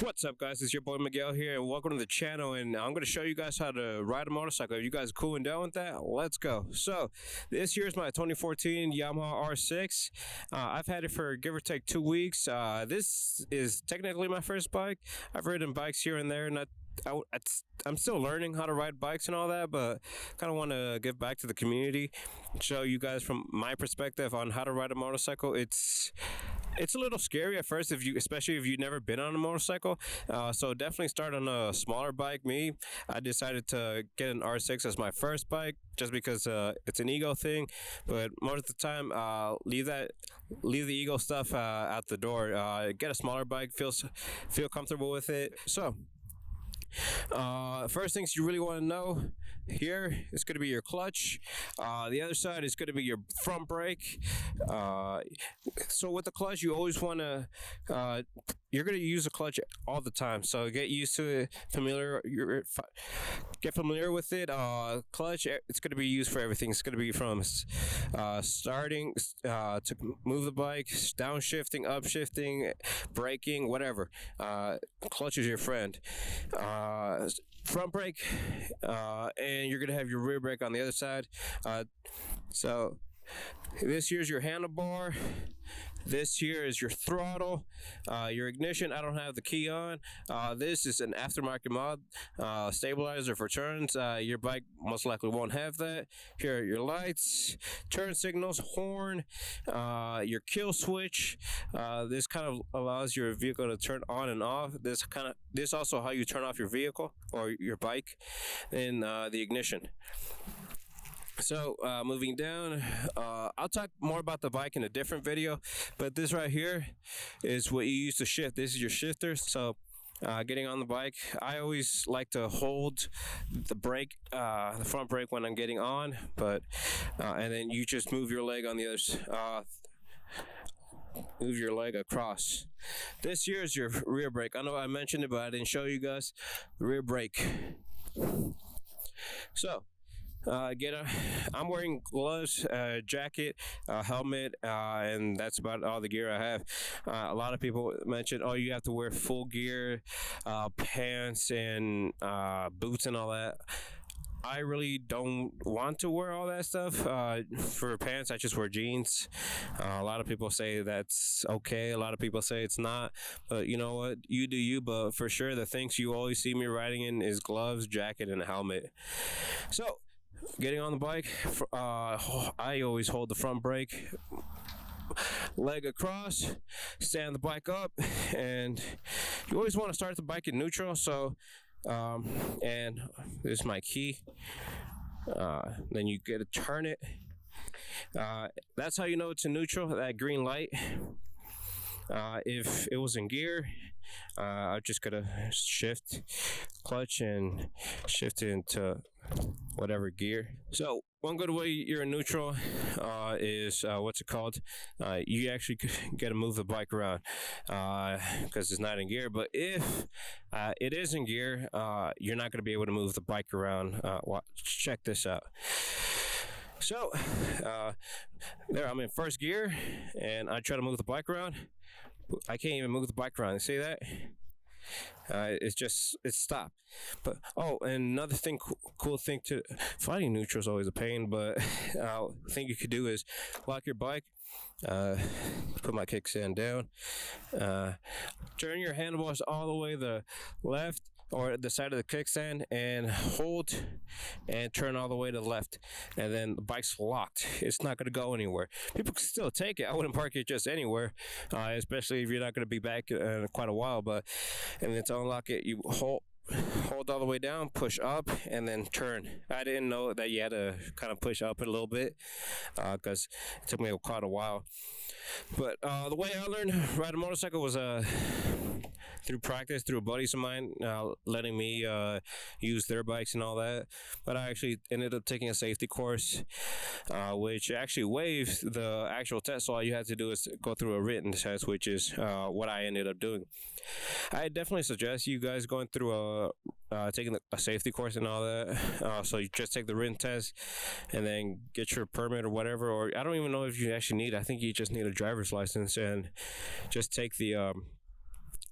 What's up, guys? It's your boy Miguel here, and welcome to the channel. And I'm going to show you guys how to ride a motorcycle. Are you guys cool and down with that? Let's go. So this here's my 2014 Yamaha R6. I've had it for give or take 2 weeks. This is technically my first bike. I've ridden bikes here and there, and I'm still learning how to ride bikes and all that, but kind of want to give back to the community, show you guys from my perspective on how to ride a motorcycle. It's a little scary at first, especially if you've never been on a motorcycle. So definitely start on a smaller bike. I decided to get an R6 as my first bike just because it's an ego thing. But most of the time, leave the ego stuff out the door. Get a smaller bike, feel comfortable with it. So first things you really want to know here is going to be your clutch. The other side is going to be your front brake. So with the clutch, you always want to you're going to use the clutch all the time, so get used to it, get familiar with it. Clutch, it's going to be used for everything. It's going to be from starting to move the bike, downshifting, upshifting, braking, whatever. Clutch is your friend. Front brake, and you're gonna have your rear brake on the other side. So this here's your handlebar. This here is your throttle, your ignition. I don't have the key on. This is an aftermarket mod, stabilizer for turns. Your bike most likely won't have that. Here are your lights, turn signals, horn, your kill switch. This kind of allows your vehicle to turn on and off. This also how you turn off your vehicle or your bike, and the ignition. So moving down, I'll talk more about the bike in a different video, but this right here is what you use to shift. This is your shifter. So getting on the bike, I always like to hold the brake, the front brake when I'm getting on, but and then you just move your leg on the other move your leg across. This here is your rear brake. I know I mentioned it, but I didn't show you guys the rear brake. So I'm wearing gloves, jacket, helmet, and that's about all the gear I have. A lot of people mention, oh, you have to wear full gear, pants and boots and all that. I really don't want to wear all that stuff. For pants, I just wear jeans. A lot of people say that's okay. A lot of people say it's not. But you know what? You do you. But for sure, the things you always see me riding in is gloves, jacket, and a helmet. So getting on the bike, I always hold the front brake, leg across, stand the bike up, and you always want to start the bike in neutral. So and this is my key. Then you get to turn it. That's how you know it's in neutral, that green light. If it was in gear, I'm just gonna shift clutch and shift it into whatever gear. So one good way you're in neutral is what's it called? You actually get to move the bike around because it's not in gear. But if it is in gear, you're not going to be able to move the bike around. Check this out. So there, I'm in first gear, and I try to move the bike around. I can't even move the bike around. You see that? It's stopped. But and another thing, cool thing to finding neutral is always a pain. But thing you could do is lock your bike. Put my kickstand down. Turn your handlebars all the way to the left or the side of the kickstand and hold and turn all the way to the left, and then the bike's locked. It's not going to go anywhere. People can still take it. I wouldn't park it just anywhere, especially if you're not going to be back in quite a while. And then to unlock it, you hold all the way down, push up, and then turn. I didn't know that you had to kind of push up a little bit because it took me quite a while. But the way I learned to ride a motorcycle was through practice, through buddies of mine letting me use their bikes and all that. But I actually ended up taking a safety course, which actually waives the actual test. So all you have to do is go through a written test, which is what I ended up doing. I definitely suggest you guys going through taking a safety course and all that. So you just take the written test and then get your permit or whatever. Or I don't even know if you actually need it. I think you just need a driver's license and just take the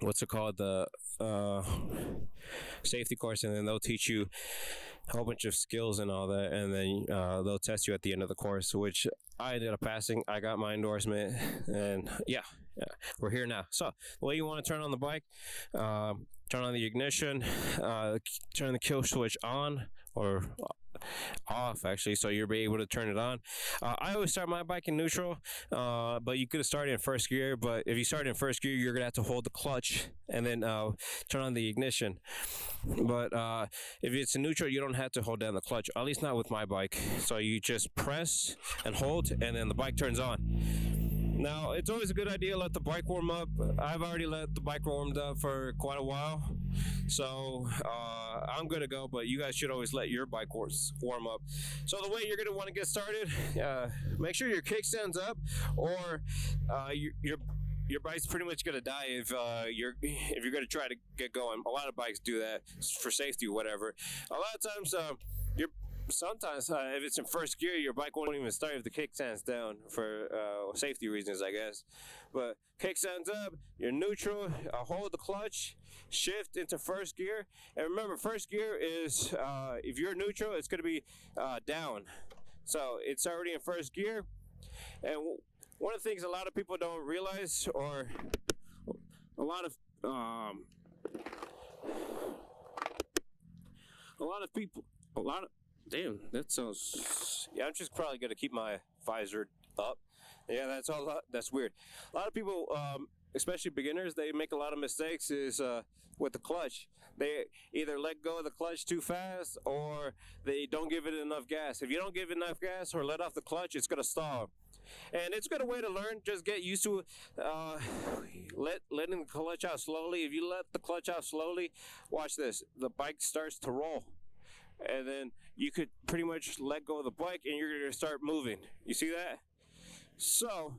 what's it called, the safety course, and then they'll teach you a whole bunch of skills and all that, and then they'll test you at the end of the course, which I ended up passing. I got my endorsement, and yeah, we're here now. So the way you want to turn on the bike, turn on the ignition, turn the kill switch on or off, actually, so you'll be able to turn it on. I always start my bike in neutral, but you could have started in first gear. But if you start in first gear, you're gonna have to hold the clutch and then turn on the ignition. But if it's in neutral, you don't have to hold down the clutch, at least not with my bike. So you just press and hold, and then the bike turns on. Now, it's always a good idea to let the bike warm up. I've already let the bike warmed up for quite a while, so I'm good to go, but you guys should always let your bike warm up. So the way you're going to want to get started, make sure your kickstand's up, or your bike's pretty much going to die if you're going to try to get going. A lot of bikes do that for safety or whatever. A lot of times, sometimes if it's in first gear, your bike won't even start if the kickstand's down for safety reasons, I guess. But kickstand's up, you're neutral, hold the clutch, shift into first gear. And remember, first gear is, if you're neutral, it's going to be down. So it's already in first gear. And one of the things a lot of people don't realize, or damn, that sounds... Yeah, I'm just probably going to keep my visor up. Yeah, that's weird. A lot of people, especially beginners, they make a lot of mistakes is with the clutch. They either let go of the clutch too fast, or they don't give it enough gas. If you don't give it enough gas or let off the clutch, it's going to stall. And it's a good way to learn. Just get used to letting the clutch out slowly. If you let the clutch out slowly, watch this. The bike starts to roll. And then you could pretty much let go of the bike and you're going to start moving. You see that? So,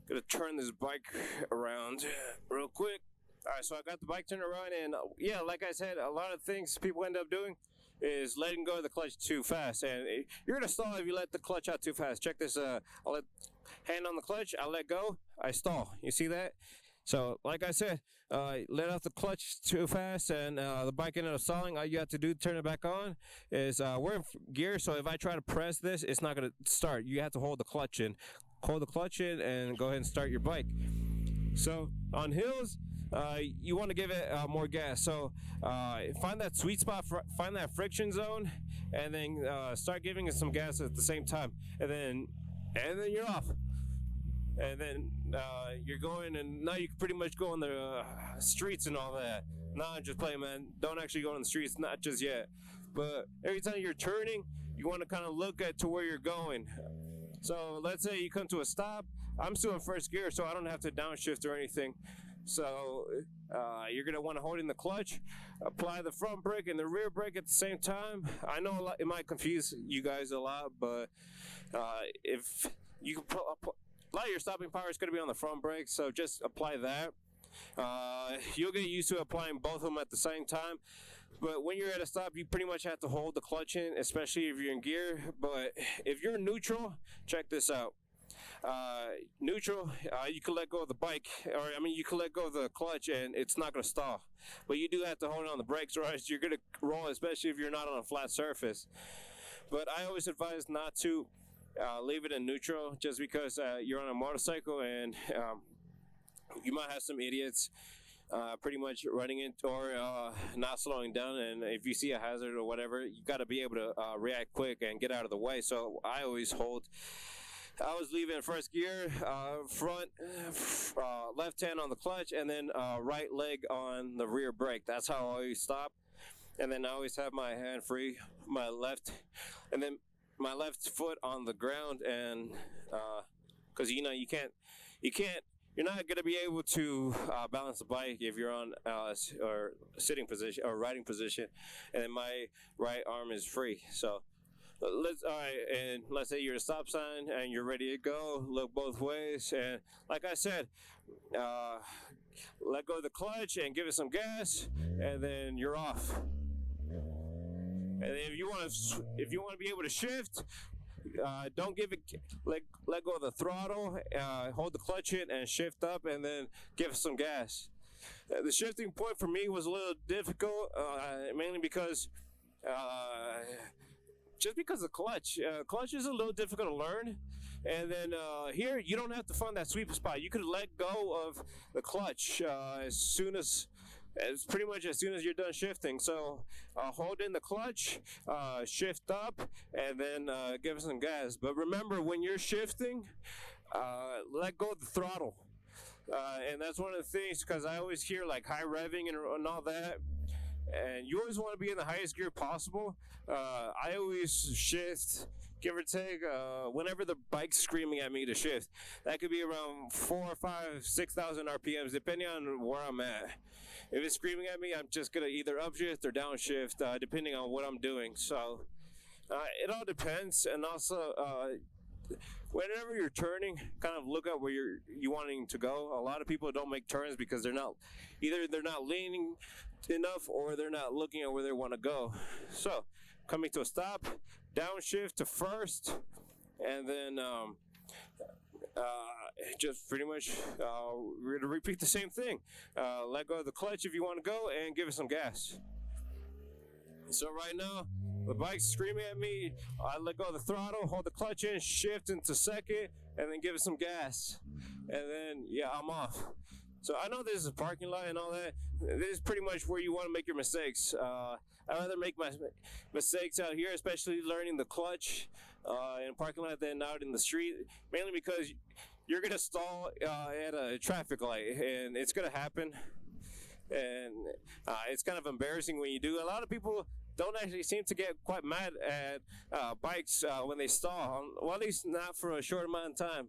going to turn this bike around real quick. All right, so I got the bike turned around, and yeah, like I said, a lot of things people end up doing is letting go of the clutch too fast. And you're going to stall if you let the clutch out too fast. Check this. I'll let hand on the clutch. I let go. I stall. You see that? So, like I said, let off the clutch too fast, and the bike ended up stalling. All you have to do to turn it back on is we're in gear, so if I try to press this, it's not going to start. You have to hold the clutch in. Hold the clutch in and go ahead and start your bike. So, on hills, you want to give it more gas. So, find that sweet spot, find that friction zone, and then start giving it some gas at the same time. And then you're off. And then you're going, and now you can pretty much go on the streets and all that. No, I'm just playing, man. Don't actually go on the streets, not just yet. But every time you're turning, you want to kind of look at to where you're going. So let's say you come to a stop. I'm still in first gear, so I don't have to downshift or anything. So you're going to want to hold in the clutch, apply the front brake and the rear brake at the same time. I know it might confuse you guys a lot, but if you can a lot of your stopping power is going to be on the front brake, so just apply that. You'll get used to applying both of them at the same time. But when you're at a stop, you pretty much have to hold the clutch in, especially if you're in gear. But if you're neutral, check this out. Neutral, you can let go of the bike, you can let go of the clutch and it's not going to stall. But you do have to hold on the brakes, or else you're going to roll, especially if you're not on a flat surface. But I always advise not to leave it in neutral, just because you're on a motorcycle and you might have some idiots pretty much running into or not slowing down, and if you see a hazard or whatever, you got to be able to react quick and get out of the way. So I always leave in first gear, front, left hand on the clutch, and then right leg on the rear brake. That's how I always stop. And then I always have my hand free, my left foot on the ground, and because you're not going to be able to balance the bike if you're on or sitting position or riding position, and then my right arm is free. So let's say you're at a stop sign and you're ready to go. Look both ways, and like I said, let go of the clutch and give it some gas, and then you're off. And if you want to be able to shift, don't give it, let go of the throttle, hold the clutch in and shift up, and then give it some gas. The shifting point for me was a little difficult, mainly because just because the clutch is a little difficult to learn. And then here, you don't have to find that sweet spot. You could let go of the clutch pretty much as soon as you're done shifting. So hold in the clutch, shift up, and then give it some gas. But remember, when you're shifting, let go of the throttle. And that's one of the things, because I always hear like high revving and all that. And you always want to be in the highest gear possible. I always shift, give or take, whenever the bike's screaming at me to shift. That could be around 4,000, 5,000, 6,000 RPMs, depending on where I'm at. If it's screaming at me, I'm just going to either upshift or downshift, depending on what I'm doing. So it all depends. And also, whenever you're turning, kind of look at where you're wanting to go. A lot of people don't make turns because they're not leaning enough, or they're not looking at where they want to go. So coming to a stop, downshift to first, and then just pretty much we're going to repeat the same thing. Let go of the clutch if you want to go, and give it some gas. So right now, the bike's screaming at me. I let go of the throttle, hold the clutch in, shift into second, and then give it some gas. And then, yeah, I'm off. So I know this is a parking lot and all that. This is pretty much where you want to make your mistakes. I'd rather make my mistakes out here, especially learning the clutch in a parking lot than out in the street, mainly because you're going to stall at a traffic light, and it's going to happen. And it's kind of embarrassing when you do. A lot of people don't actually seem to get quite mad at bikes when they stall, well, at least not for a short amount of time.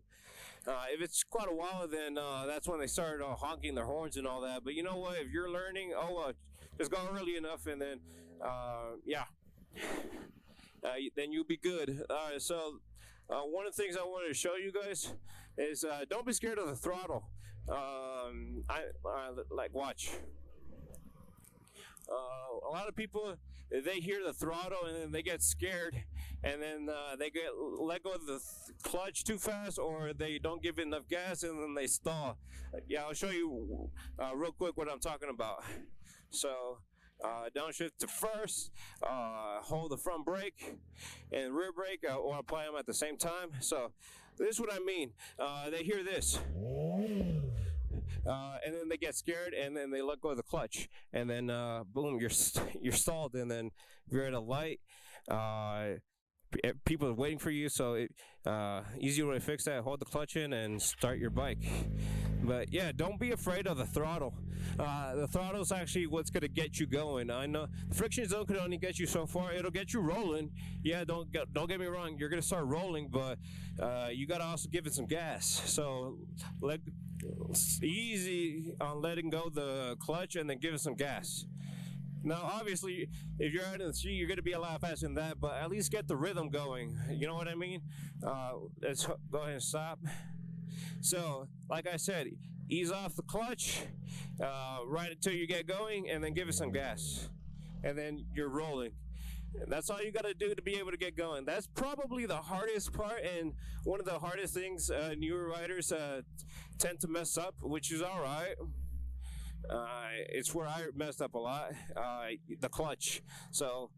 If it's quite a while, then that's when they start honking their horns and all that. But you know what? If you're learning, just go early enough, and then, then you'll be good. So one of the things I wanted to show you guys is don't be scared of the throttle. Watch. A lot of people, they hear the throttle and then they get scared, and then they let go of the clutch too fast, or they don't give enough gas, and then they stall. Yeah, I'll show you real quick what I'm talking about. So downshift to first, hold the front brake and rear brake, or apply them at the same time. So this is what I mean. They hear this. And then they get scared, and then they let go of the clutch, and then boom, you're stalled. And then if you're at a light, people are waiting for you. So easy way to fix that: hold the clutch in and start your bike. But yeah, don't be afraid of the throttle. The throttle is actually what's gonna get you going. I know the friction zone could only get you so far. It'll get you rolling. Yeah, don't get me wrong. You're gonna start rolling, but you gotta also give it some gas. So easy on letting go the clutch, and then give it some gas. Now, obviously, if you're out in the street, you're going to be a lot faster than that, but at least get the rhythm going. You know what I mean? Let's go ahead and stop. So, like I said, ease off the clutch right until you get going, and then give it some gas. And then you're rolling. That's all you got to do to be able to get going. That's probably the hardest part, and one of the hardest things newer riders tend to mess up, which is all right. It's where I messed up a lot, the clutch. So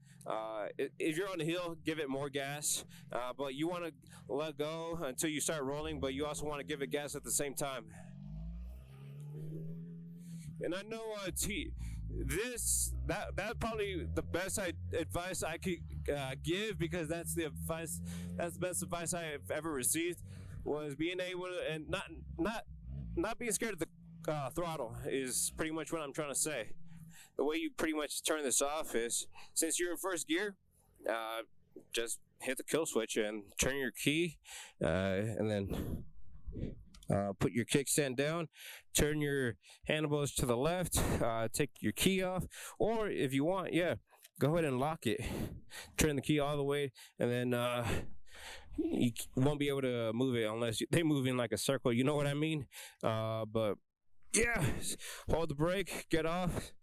if you're on the hill, give it more gas, but you want to let go until you start rolling, but you also want to give it gas at the same time. And I know that's probably the best advice I could give, because that's the best advice I've ever received, was being able to, and not being scared of the throttle is pretty much what I'm trying to say. The way you pretty much turn this off is, since you're in first gear, just hit the kill switch and turn your key, and then put your kickstand down, turn your handlebars to the left, take your key off, or if you want, go ahead and lock it. Turn the key all the way, and then you won't be able to move it unless they move in like a circle. You know what I mean? But yeah, hold the brake, get off,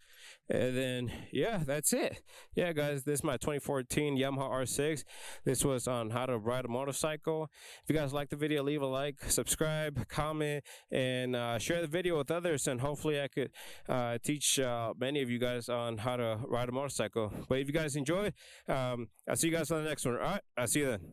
And then, yeah, that's it. Yeah, guys, this is my 2014 Yamaha R6. This was on how to ride a motorcycle. If you guys like the video, leave a like, subscribe, comment, and share the video with others. And hopefully I could teach many of you guys on how to ride a motorcycle. But if you guys enjoy, I'll see you guys on the next one. All right, I'll see you then.